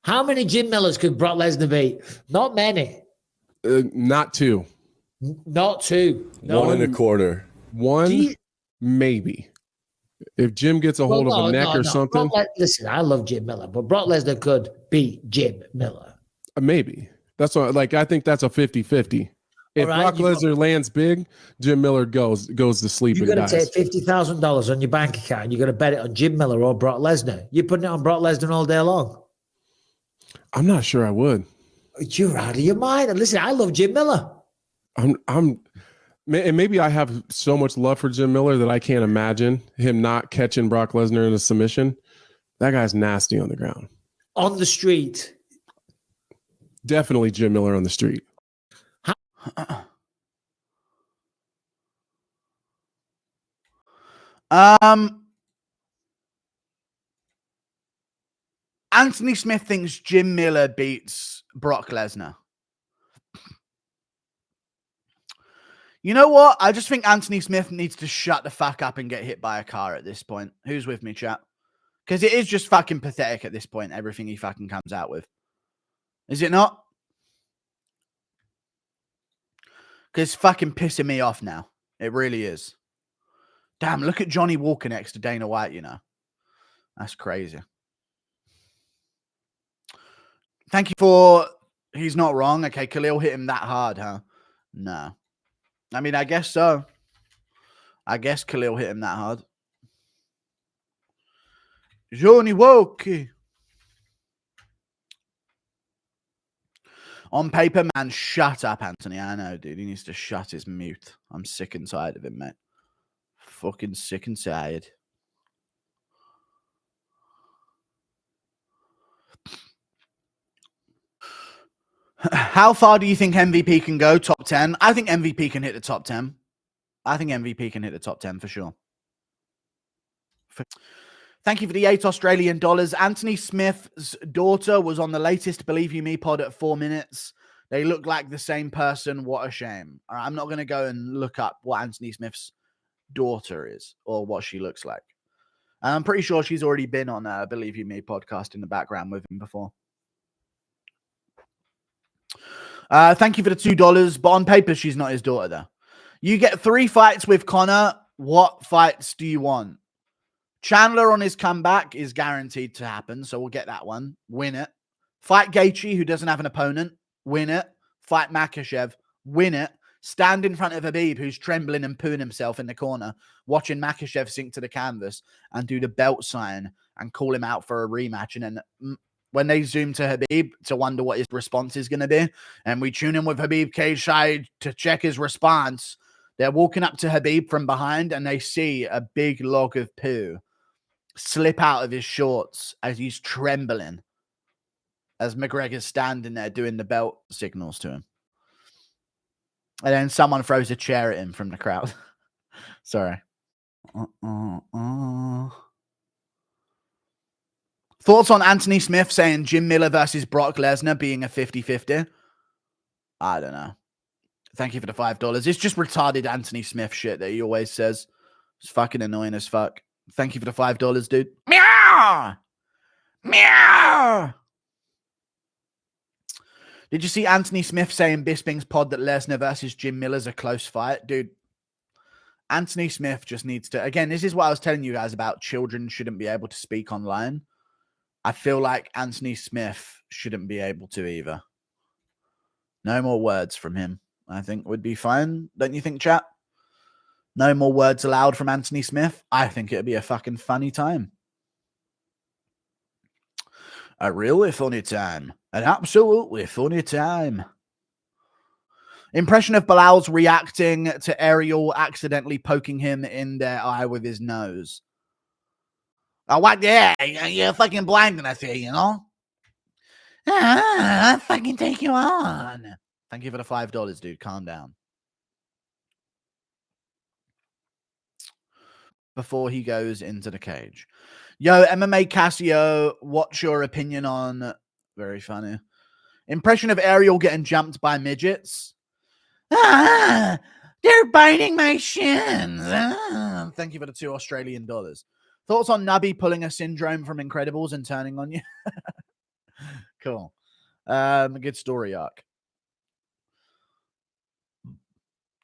How many Jim Millers could Brock Lesnar beat? Not many. Not two. Not two. No. 1 1/4. One, maybe. If Jim gets a hold of a neck or something. Listen, I love Jim Miller, but Brock Lesnar could beat Jim Miller. Maybe. That's what, like, I think that's a 50-50. If Brock Lesnar lands big, Jim Miller goes to sleep and dies. You're going to take $50,000 on your bank account and you're going to bet it on Jim Miller or Brock Lesnar. You're putting it on Brock Lesnar all day long. I'm not sure I would. You're out of your mind. And listen, I love Jim Miller. And maybe I have so much love for Jim Miller that I can't imagine him not catching Brock Lesnar in a submission. That guy's nasty on the ground. On the street. Definitely Jim Miller on the street. Anthony Smith thinks Jim Miller beats Brock Lesnar. You know what? I just think Anthony Smith needs to shut the fuck up and get hit by a car at this point. Who's with me, chat? Because it is just fucking pathetic at this point, everything he fucking comes out with. Is it not? Because it's fucking pissing me off now. It really is. Damn, look at Johnny Walker next to Dana White, you know. That's crazy. Thank you for... He's not wrong. Okay, Khalil hit him that hard, huh? No. I mean, I guess so. I guess Khalil hit him that hard. Johnny Walker. On paper, man, shut up, Anthony. I know, dude. He needs to shut his mute. I'm sick and tired of him, mate. Fucking sick and tired. How far do you think MVP can go? Top 10? I think MVP can hit the top 10. I think MVP can hit the top 10 for sure. Thank you for the $8 Anthony Smith's daughter was on the latest Believe You Me pod at 4 minutes. They look like the same person. What a shame. All right, I'm not going to go and look up what Anthony Smith's daughter is or what she looks like. I'm pretty sure she's already been on a Believe You Me podcast in the background with him before. Thank you for the $2, but on paper, she's not his daughter, though. You get 3 fights with Conor. What fights do you want? Chandler on his comeback is guaranteed to happen, so we'll get that one. Win it. Fight Gaethje, who doesn't have an opponent. Win it. Fight Makhachev. Win it. Stand in front of Khabib, who's trembling and pooing himself in the corner, watching Makhachev sink to the canvas and do the belt sign and call him out for a rematch. And then when they zoom to Khabib to wonder what his response is going to be, and we tune in with Khabib cage side to check his response, they're walking up to Khabib from behind and they see a big log of poo slip out of his shorts as he's trembling as McGregor's standing there doing the belt signals to him. And then someone throws a chair at him from the crowd. Sorry. Thoughts on Anthony Smith saying Jim Miller versus Brock Lesnar being a 50-50? I don't know. Thank you for the $5. It's just retarded Anthony Smith shit that he always says. It's fucking annoying as fuck. Thank you for the $5, dude. Meow! Meow! Did you see Anthony Smith saying Bisping's pod that Lesnar versus Jim Miller's a close fight? Dude, Anthony Smith just needs to... Again, this is what I was telling you guys about. Children shouldn't be able to speak online. I feel like Anthony Smith shouldn't be able to either. No more words from him, I think would be fine. Don't you think, chat? No more words allowed from Anthony Smith. I think it'd be a fucking funny time. A really funny time. An absolutely funny time. Impression of Bilal's reacting to Ariel accidentally poking him in the eye with his nose. Oh, what? Yeah, you're fucking blinding us here, you know? I'll fucking take you on. Thank you for the $5, dude. Calm down. Before he goes into the cage. Yo, MMA Casio, what's your opinion on... Very funny. Impression of Ariel getting jumped by midgets. They're biting my shins. Thank you for the $2 Australian. Thoughts on Nubby pulling a syndrome from Incredibles and turning on you? Cool. Good story arc.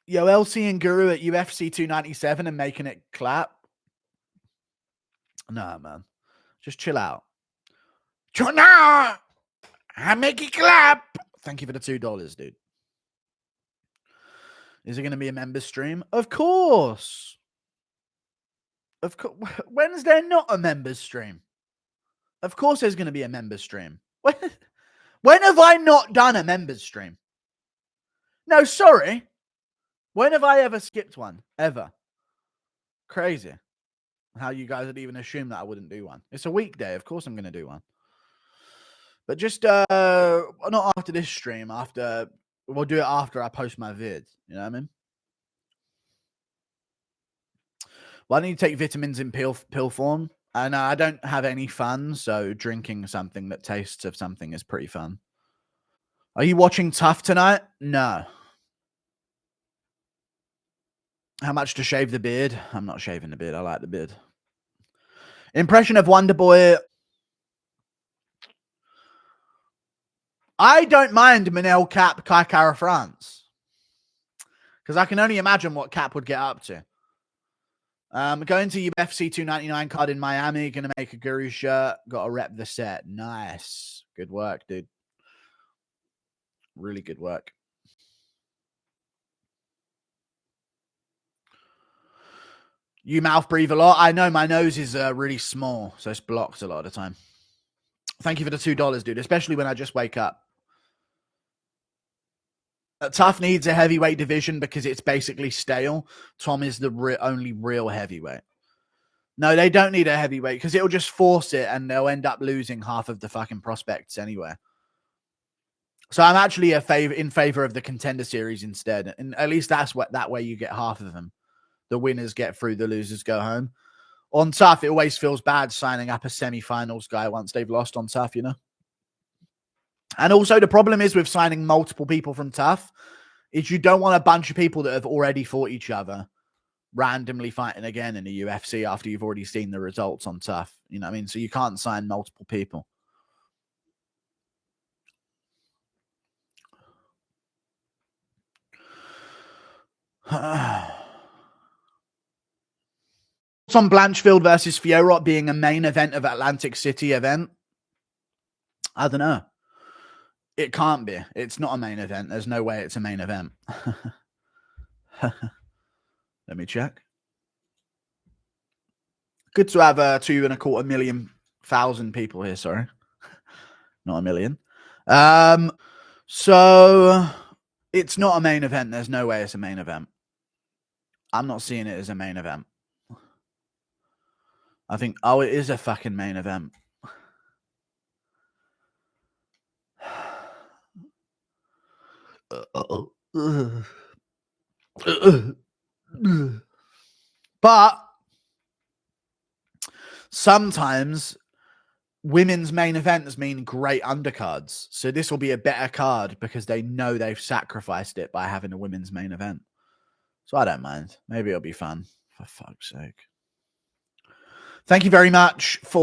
Yo, LC and Guru at UFC 297 and making it clap. Nah, man. Just chill out. Nah, I make it clap. Thank you for the $2, dude. Is it going to be a member stream? Of course. Of course. When's there not a member stream? Of course there's going to be a member stream. When have I not done a members stream? No, sorry. When have I ever skipped one? Ever. Crazy. How you guys would even assume that I wouldn't do one. It's a weekday. Of course I'm going to do one. But just not after this stream. We'll do it after I post my vid. You know what I mean? Well, I need to take vitamins in pill form. And I don't have any fun, so drinking something that tastes of something is pretty fun. Are you watching Tough tonight? No. How much to shave the beard? I'm not shaving the beard. I like the beard. Impression of Wonder Boy. I don't mind Manel Cap Kai Kara France. Because I can only imagine what Cap would get up to. Going to UFC 299 card in Miami. Going to make a Guru shirt. Got to rep the set. Nice. Good work, dude. Really good work. You mouth breathe a lot. I know my nose is really small, so it's blocked a lot of the time. Thank you for the $2, dude, especially when I just wake up. Tough needs a heavyweight division because it's basically stale. Tom is the only real heavyweight. No, they don't need a heavyweight because it'll just force it and they'll end up losing half of the fucking prospects anyway. So I'm actually in favor of the contender series instead. And at least that way you get half of them. The winners get through, the losers go home. On Tough, it always feels bad signing up a semi-finals guy once they've lost on Tough, you know? And also the problem is with signing multiple people from Tough is you don't want a bunch of people that have already fought each other randomly fighting again in the UFC after you've already seen the results on Tough. You know what I mean? So you can't sign multiple people. On Blanchfield versus Fiorot being a main event of Atlantic City event? I don't know. It can't be. It's not a main event. There's no way it's a main event. Let me check. Good to have 2.25 million people here. Sorry. Not a million. So it's not a main event. There's no way it's a main event. I'm not seeing it as a main event. I think, oh, it is a fucking main event. But sometimes women's main events mean great undercards. So this will be a better card because they know they've sacrificed it by having a women's main event. So I don't mind. Maybe it'll be fun. For fuck's sake. Thank you very much for